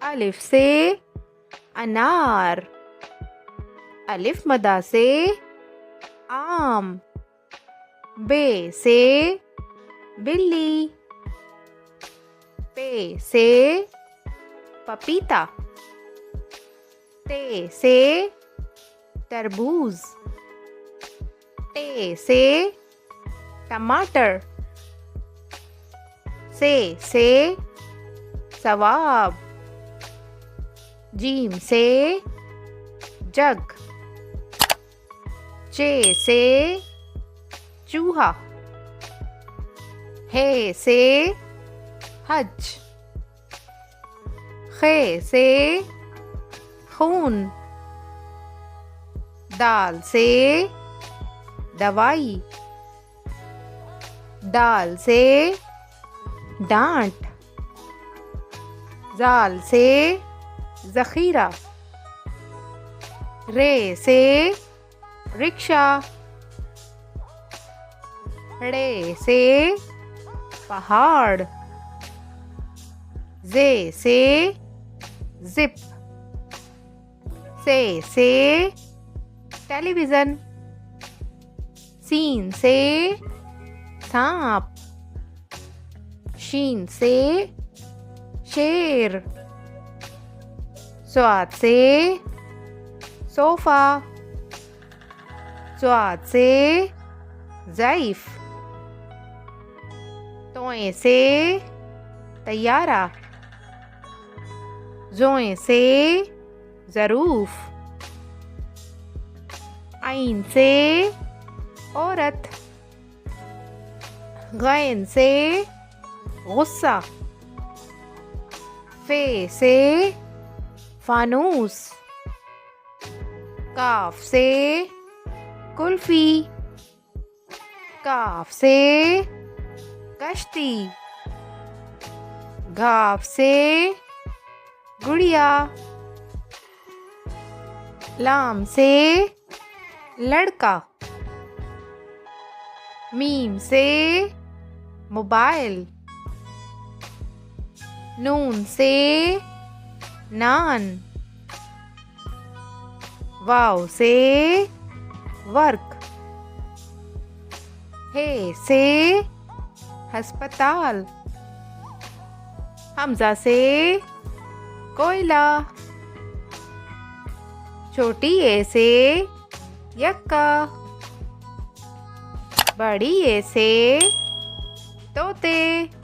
अलिफ से अनार। अलिफ मदा से आम। बे से बिल्ली। पे से पपीता। ते से तरबूज। टे से टमाटर। से सवाब। जीम से जग। चे से चूहा। हे से हज। खे से खून। दाल से दवाई। दाल से डांट। जाल से जखीरा। रे से रिक्शा। ड़े से पहाड़। जे से जिप। से टेलीविजन। सीन से सांप। शीन से शेर। स्वाद से सोफा। स्वाद से ज़ईफ। तोए से तैयारा। जोए से ज़रूफ। आइन से औरत। गैन से गुस्सा। फे से फानूस। काफ से कुल्फी। काफ से कश्ती। घाफ से गुड़िया। लाम से लड़का। मीम से मोबाइल। नून से नान। वाव से वर्क। हे से अस्पताल। हमजा से कोयला। छोटी ए से यक्का। बड़ी ए से तोते।